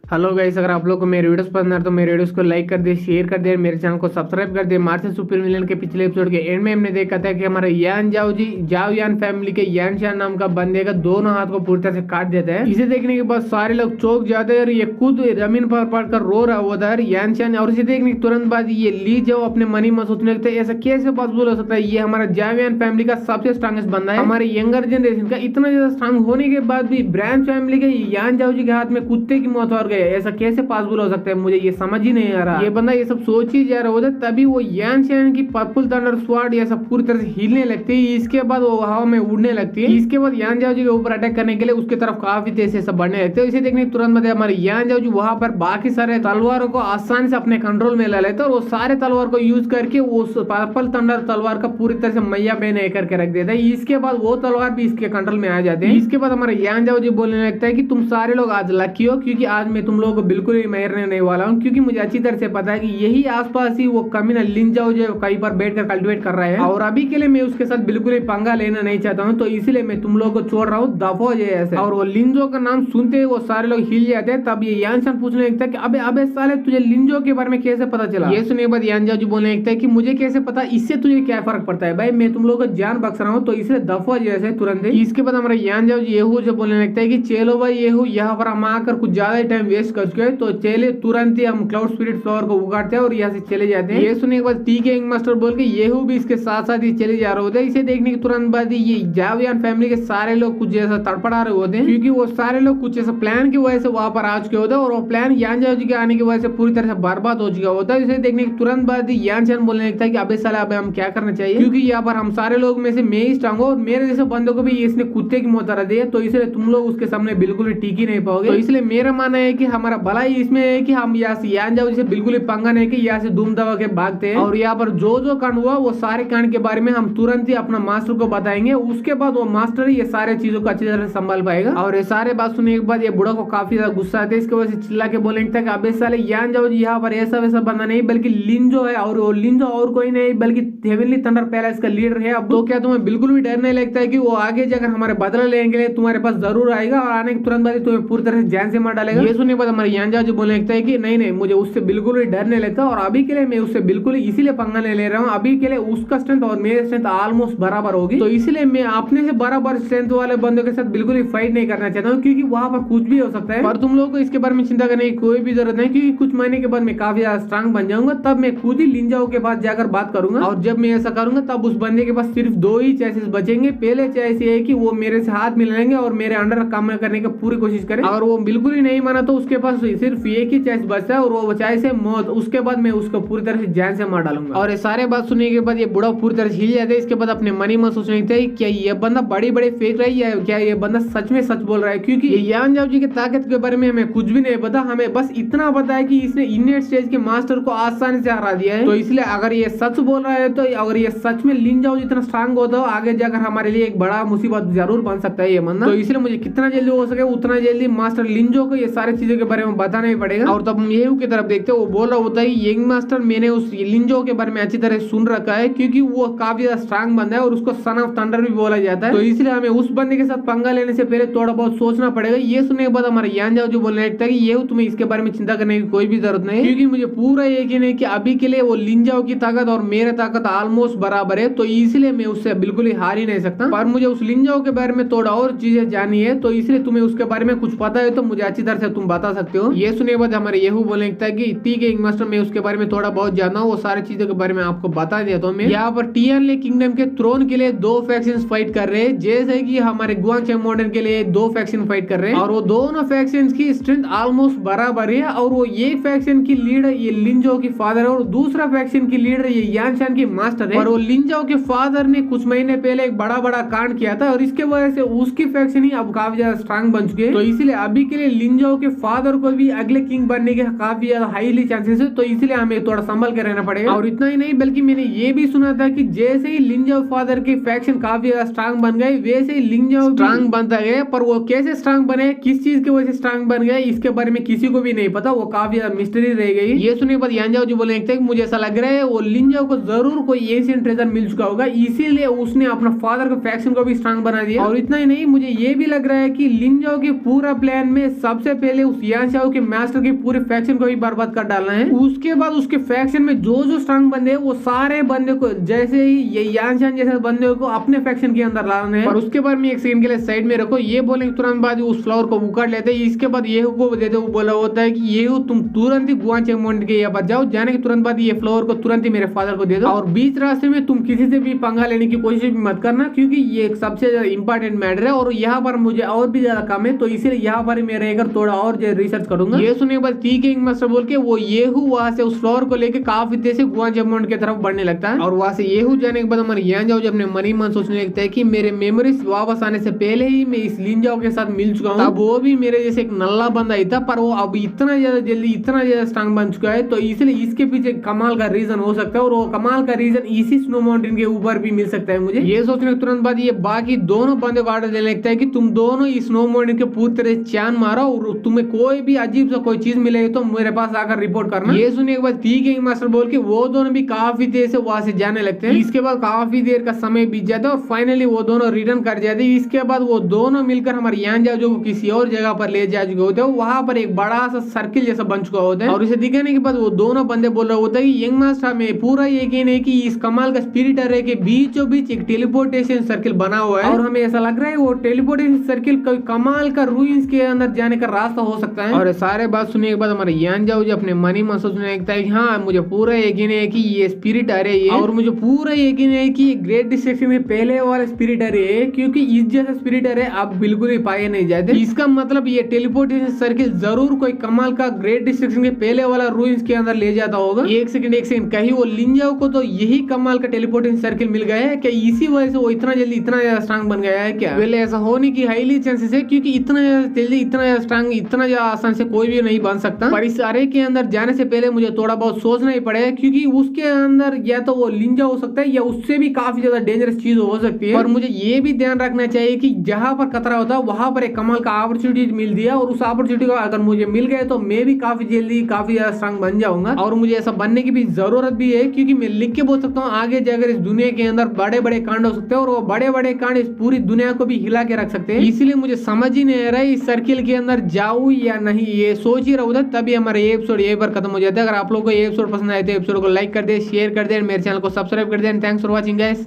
Hello guys, अगर आप लोग को मेरे वीडियोस पसंद आ तो मेरे वीडियोस को लाइक कर दे, शेयर कर दे, मेरे चैनल को सब्सक्राइब कर दे। मार्वल सुपर विलेन के पिछले एपिसोड के एंड में हमने देखा था कि हमारे यान जाओ जी जाओ यान फैमिली के यान शान नाम का बंदे का दोनों हाथ को पूरी तरह से काट देता है। इसे देखने के बाद सारे लोग चौंक जाते हैं और ये खुद जमीन पर पड़कर रो रहा होता है यान शान। और इसे देखने के तुरंत बाद ये ली जाओ अपने मनी में सोचने लगता है ऐसा कैसे पॉसिबल हो सकता है, ये हमारा जाओ यान फैमिली का सबसे स्ट्रॉन्गेस्ट बंदा है, हमारे यंगर जनरेशन का। इतना ज्यादा स्ट्रॉन्ग होने के बाद भी ब्रांच फैमिली के यान जाओ जी के हाथ में कुत्ते की मौत और गए, ऐसा कैसे पॉसिबल हो सकता है? मुझे ये समझ ही नहीं आ रहा। ये बंदा ये सब सोच ही जा रहा होता है, तभी वो यान शैन की पर्पल थंडर स्वॉर्ड ये सब पूरी तरह से हिलने लगती है। इसके बाद वो हवा में उड़ने लगती है। इसके बाद यान जाओ जी के ऊपर अटैक करने के लिए उसके तरफ काफी तेज से सब बढ़ने लगते हैं। इसे देखने तुरंत बाद हमारे यान जाओ जी वहां पर बाकी सारे तलवारों को आसानी से अपने कंट्रोल में ले लेते हैं और वो सारे तलवार को यूज करके वो पर्पल थंडर तलवार का पूरी तरह से मैया बहने करके रख देता है। इसके बाद वो तलवार भी इसके कंट्रोल में आ जाते हैं। इसके बाद हमारे यान जाओ जी बोलने लगता है कि तुम सारे लोग आज लकी हो, क्योंकि आज मैं तुम लोगों को बिल्कुल ही मारने नहीं वाला हूँ, क्योंकि मुझे अच्छी तरह से पता है कि यही आसपास ही वो कमीना लिन जाओ जो कहीं पर बैठकर कल्टिवेट कर रहा है और अभी के लिए मैं उसके साथ बिल्कुल ही पंगा लेना नहीं चाहता हूँ, तो इसलिए मैं तुम लोगों को छोड़ रहा हूँ, दफो जैसे। और वो लिंजो का नाम सुनते ही वो सारे लोग हिल जाते हैं। तब ये यानशान पूछने लगता है कि अबे अबे साले तुझे लिंजो के बारे में कैसे पता चला? ये सुनने के बाद यानजाओ जी बोलने लगता है कि मुझे कैसे पता, इससे तुझे क्या फर्क पड़ता है भाई, मैं तुम लोगों को जान बख्श रहा हूँ, तो इसलिए दफो जैसे तुरंत ही। इसके बाद हमारा यानजाओ जी येहू जो बोलने लगता है कि चलो भाई येहू यहाँ पर हम आकर कुछ ज्यादा टाइम वेस्ट कर चुके हैं, तो चले तुरंत ही हम क्लाउड स्पिरिट फ्लावर को उगाड़ते हैं और यहाँ से चले जाते हैं। ये सुनने के बाद टी के मास्टर बोल के येहू भी इसके साथ साथ ही चले जा रहे होते हैं। इसे देखने के तुरंत बाद ही ये जावियान फैमिली के सारे लोग कुछ ऐसा तड़पड़ा रहे होते हैं, क्योंकि वो सारे लोग कुछ ऐसा प्लान की वजह से वहां पर आ चुके होते हैं और वो प्लान यान जाओ जी के आने की वजह से पूरी तरह से बर्बाद हो चुका होता है। इसे देखने के तुरंत बाद ही यान चान बोलने लगता है कि अबे साला अबे हम क्या करना चाहिए, क्योंकि यहाँ पर हम सारे लोग में से मैं ही स्ट्रांग हूँ और मेरे जैसे बंदों को भी इसने कुत्ते की मौत दी है, तो इसलिए तुम लोग उसके सामने बिल्कुल टिक ही नहीं पाओगे। तो इसलिए मेरा मानना है कि हमारा भलाई इसमें है कि हम यहाँ से यान जाओ जी से बिल्कुल ही पंगा नहीं कि यहाँ से धूम दबा के भागते हैं और यहाँ पर जो जो कांड हुआ वो सारे कांड के बारे में हम तुरंत ही अपना मास्टर को बताएंगे। उसके बाद वो मास्टर ये सारे चीजों को अच्छी तरह से संभाल पाएगा। और ये सारे बात सुनने के बाद ये बुढ़ा को काफी ज्यादा गुस्सा आता है। इसके वजह से चिल्ला के बोलने लगता है कि अबे साले यान जाओ जी यहाँ पर ऐसा वैसा बंदा नहीं, बल्कि लिंजो है, और वो लिंजो और कोई नहीं बल्कि हेवनली थंडर पैलेस का लीडर है। अब तो क्या तुम्हें बिल्कुल भी डर नहीं लगता है कि वो आगे जाकर हमारे बदला लेने के लिए तुम्हारे पास जरूर आएगा और आने के तुरंत बाद तुम्हें पूरी तरह से जान से मार डालेगा? ये सुनने के बाद हमारे यान जाओ जी बोलने लगता है कि नहीं नहीं, मुझे उससे बिल्कुल भी डर नहीं लगता और अभी के लिए मैं उससे बिल्कुल इसीलिए पंगा नहीं ले रहा हूँ। अभी के लिए उसका स्ट्रेंथ और मेरे स्ट्रेंथ ऑलमोस्ट बराबर होगी, तो इसलिए मैं अपने से बराबर स्ट्रेंथ वाले बंदों के साथ बिल्कुल ही फाइट नहीं करना चाहता हूँ, क्योंकि वहां पर कुछ भी हो सकता है। पर तुम लोगों को इसके बारे में चिंता करने की कोई भी जरूरत नहीं, क्योंकि कुछ महीने के बाद मैं काफी ज्यादा स्ट्रांग बन जाऊंगा, तब मैं खुद ही लिंजाओ के पास जाकर बात करूंगा। और जब मैं ऐसा करूंगा तब उस बंदे के पास सिर्फ दो ही चॉइसेस बचेंगे। पहले चॉइस ये है कि वो मेरे से हाथ मिलाएंगे और मेरे अंडर काम करने की पूरी कोशिश करें, और वो बिल्कुल ही नहीं माना तो उसके पास सिर्फ एक ही चॉइस बचता है और वो चॉइस है मौत। उसके बाद मैं उसको पूरी तरह से जान से मार डालूंगा। और ये सारे बात सुनने के बाद ये बुढ़ा पूरी तरह से हिल जाता है। इसके बाद अपने मनी में सोचने लगता है क्या ये बंदा बड़ी बड़ी फेंक रही है, क्या ये बंदा सच में सच बोल रहा है, क्योंकि ये यान जाओ जी की ताकत के बारे में हमें कुछ भी नहीं पता। हमें बस इतना पता है कि इसने इननेट स्टेज के मास्टर को आसानी से हरा दिया है, तो इसलिए अगर ये सच बोल रहा है, तो अगर ये सच में लिन जाओ जितना स्ट्रांग होता हो आगे जाकर हमारे लिए एक बड़ा मुसीबत जरूर बन सकता है ये बंदा। तो इसलिए मुझे कितना जल्दी हो सके उतना जल्दी मास्टर लिंजो को ये सारी चीजों के बारे में बताना ही पड़ेगा। और तब हम येहू की तरफ देखते हैं, वो बोल रहा होता है यंग मास्टर मैंने उस लिंजो के बारे में अच्छी तरह सुन रखा है, क्योंकि वो काफी ज्यादा स्ट्रांग बंदा है और उसको सन ऑफ थंडर भी बोला जाता है, तो इसलिए हमें उस बंदे के साथ पंगा लेने से पहले थोड़ा बहुत सोचना पड़ेगा। ये सुनने के बाद हमारे यान जाओ जो बोलने लगता है कि येहू तुम्हें इसके बारे में चिंता करने की कोई भी जरूरत नहीं, क्योंकि मुझे पूरा यकीन है कि अभी के लिए वो लिंजाओ की ताकत और मेरे ताकत ऑलमोस्ट बराबर है, तो इसलिए मैं उससे बिल्कुल ही हार ही नहीं सकता। पर मुझे उस लिंजाओ के बारे में थोड़ा और चीजें जानी है, तो इसलिए तुम्हें उसके बारे में कुछ पता है तो मुझे अच्छी तरह से तुम बता सकते हो। ये सुनने के बाद हमारे येहू बोलने लगता है कि ठीक है मास्टर, मैं उसके बारे में थोड़ा बहुत जानता हूँ, वो सारी चीजों के बारे में आपको बता देता हूँ। मैं यहाँ पर टियरले किंगडम के थ्रोन के लिए दो फैक्शंस फाइट कर रहे हैं, जैसे कि हमारे गुआंगचेंग मॉडर्न के लिए दो फैक्शन फाइट कर रहे हैं, और वो दोनों फैक्शंस की स्ट्रेंथ ऑलमोस्ट बराबर है। और वो एक फैक्शन की लीडर ये लिंजो की फादर है और दूसरा फैक्शन की लीडर ये यानशान की मास्टर है। और वो लिंजो के फादर ने कुछ महीने पहले एक बड़ा बड़ा कांड किया था और इसके वजह से उसकी फैक्शन ही अब काफी ज्यादा स्ट्रांग बन चुके हैं, तो इसलिए अभी के लिए लिंजो के फादर को भी अगले किंग बनने के काफी ज्यादा हाईली चांसेस है, तो इसलिए हमें थोड़ा संभल कर रहना पड़ेगा। और इतना ही नहीं बल्कि मैंने ये भी सुना था कि जैसे ही लिंजो फादर के फैक्शन काफी ज्यादा स्ट्रांग बन गए, वैसे ही लिंजो स्ट्रांग बनता गया, पर वो कैसे स्ट्रांग बने, किस चीज की वजह से स्ट्रांग बन गया, इसके बारे में किसी को भी नहीं पता, वो काफी ज्यादा मिस्ट्री रह गई। ये सुनने के बाद यानजाओ जी बोलने लगते हैं मुझे ऐसा लग रहा है वो लिंजो को जरूर कोई एशियन ट्रेजर मिल चुका होगा, इसीलिए उसने अपना फादर के फैक्शन को भी स्ट्रांग बना दिया। और इतना ही नहीं, मुझे ये भी लग रहा है कि लिंजो के पूरा प्लान में सबसे पहले उस उस यान शाओ के मास्टर की पूरे फैक्शन को भी बर्बाद कर डालना है। उसके बाद उसके फैक्शन में जो जो स्ट्रांग बंदे हैं वो सारे बंदे को जैसे ही ये यान शान जैसे बंदे को अपने फैक्शन के अंदर लाना है। और उसके बाद में एक सेकंड के लिए साइड में रखो, ये बोलेंगे तुरंत बाद उस फ्लावर को उखाड़ लेते हैं। इसके बाद ये को देते वो बोला होता है कि ये तुम तुरंत ही गुआंचेंग माउंटेन के यहाँ जाओ, जाने के तुरंत बाद ये फ्लावर को तुरंत ही मेरे फादर को दे दो। और बीच रास्ते में तुम किसी से भी पंगा लेने की कोशिश भी मत करना, क्योंकि ये एक सबसे ज्यादा इंपॉर्टेंट मैटर है और यहाँ पर मुझे और भी ज्यादा काम है, तो इसीलिए यहाँ पर मैं रहकर थोड़ा और रिसर्च करूंगा। ये सुनने के बाद ठीक है मास्टर बोल के वो येहू वहां से उस फ्लोर को लेके काफी देर से गुआंचेंग माउंटेन की तरफ बढ़ने लगता है। और वहां से येहू जाने के बाद हमारे यान जाओ अपने मन ही मन सोचने लगता है कि मेरे मेमोरीज वापस आने से पहले ही मैं इस लिन जाओ के साथ मिल चुका हूँ। अब वो भी मेरे जैसे एक नल्ला बंदा ही था, पर वो अब इतना ज्यादा जल्दी इतना ज्यादा स्ट्रांग बन चुका है, तो इसलिए इसके पीछे कमाल का रीजन हो सकता है और वो कमाल का रीजन इसी स्नो माउंटेन के ऊपर भी मिल सकता है मुझे। ये सोचने के तुरंत बाद ये बाकी दोनों बंदे को ऑर्डर देने लगता है कि तुम दोनों इस स्नो माउंटेन के पूरी तरह चांद मारो और तुम्हें कोई भी अजीब सा कोई चीज मिले तो मेरे पास आकर रिपोर्ट करना। ये सुनने के बाद ठीक है मास्टर बोल के वो दोनों भी काफी देर से वहां से जाने लगते हैं। इसके बाद काफी देर का समय बीत जाता है और फाइनली वो दोनों रिटर्न कर जाते हैं। इसके बाद वो दोनों मिलकर हमारे यान जाओ जो किसी और जगह पर ले जा चुके होते हैं, वहां पर एक बड़ा सा सर्किल जैसा बन चुका होता है। और इसे दिखाने के बाद वो दोनों बंदे बोल रहे होते हैं कि यंग मास्टर में पूरा यकीन है कि इस कमाल का स्पिरिट अरे के बीचों बीच एक टेलीपोर्टेशन सर्किल बना हुआ है और हमें ऐसा लग रहा है वो टेलीपोर्टेशन सर्किल कोई कमाल का रूइंस के अंदर जाने का रास्ता हो सकता है। और सारे बात सुनने के बाद हमारे यान जाओ अपने मनी मन सोचने लगता है कि हाँ मुझे पूरा यकीन है कि ये स्पिरिट अरे है और मुझे पूरा यकीन है कि ग्रेट डिस्ट्रक्शन में पहले वाला स्पिरिट अरे है, क्योंकि इस जैसा स्पिरिट अरे अब बिल्कुल ही पाए नहीं जाते। इसका मतलब ये टेलीपोर्टेशन सर्किल जरूर कोई कमाल का ग्रेट डिस्ट्रक्शन के पहले वाला रूइंस के अंदर ले जाता होगा। एक सेकंड कहीं वो लिंजाओ को तो यही कमाल का टेलीपोर्टेशन सर्किल मिल गया है क्या? इसी वजह से वो इतना जल्दी इतना ज्यादा स्ट्रांग बन गया है क्या? पहले ऐसा होने की हाईली चांसेस है, क्योंकि इतना जल्दी इतना ज्यादा स्ट्रांग इतना ज्यादा आसान से कोई भी नहीं बन सकता। पर इस अरे के अंदर जाने से पहले मुझे थोड़ा बहुत सोचना ही पड़ेगा, क्योंकि उसके अंदर या तो वो लिंजा हो सकता है या उससे भी काफी ज्यादा डेंजरस चीज हो सकती है। और मुझे ये भी ध्यान रखना चाहिए कि जहां पर खतरा होता है वहां पर एक कमाल का अपॉर्चुनिटी मिल दिया और उस अपॉर्चुनिटी को अगर मुझे मिल गए तो मैं भी काफी जल्दी काफी ज्यादा स्ट्रांग बन जाऊंगा। और मुझे ऐसा बनने की भी जरूरत भी है, क्योंकि मैं लिख के बोल सकता हूँ आगे जाकर इस दुनिया के अंदर बड़े बड़े कांड हो सकते हैं और वो बड़े बड़े कांड इस पूरी दुनिया को भी हिला के रख सकते हैं। इसलिए मुझे समझ ही नहीं आ रहा है इस सर्किल के अंदर जाऊं या नहीं, ये सोच ही रहा था। तभी हमारा ये एपिसोड यहीं पर खत्म हो जाता है। अगर आप लोगों को ये एपिसोड पसंद आए तो एपिसोड को लाइक कर दे, शेयर कर दे, मेरे चैनल को सब्सक्राइब कर दे। Thanks for watching guys.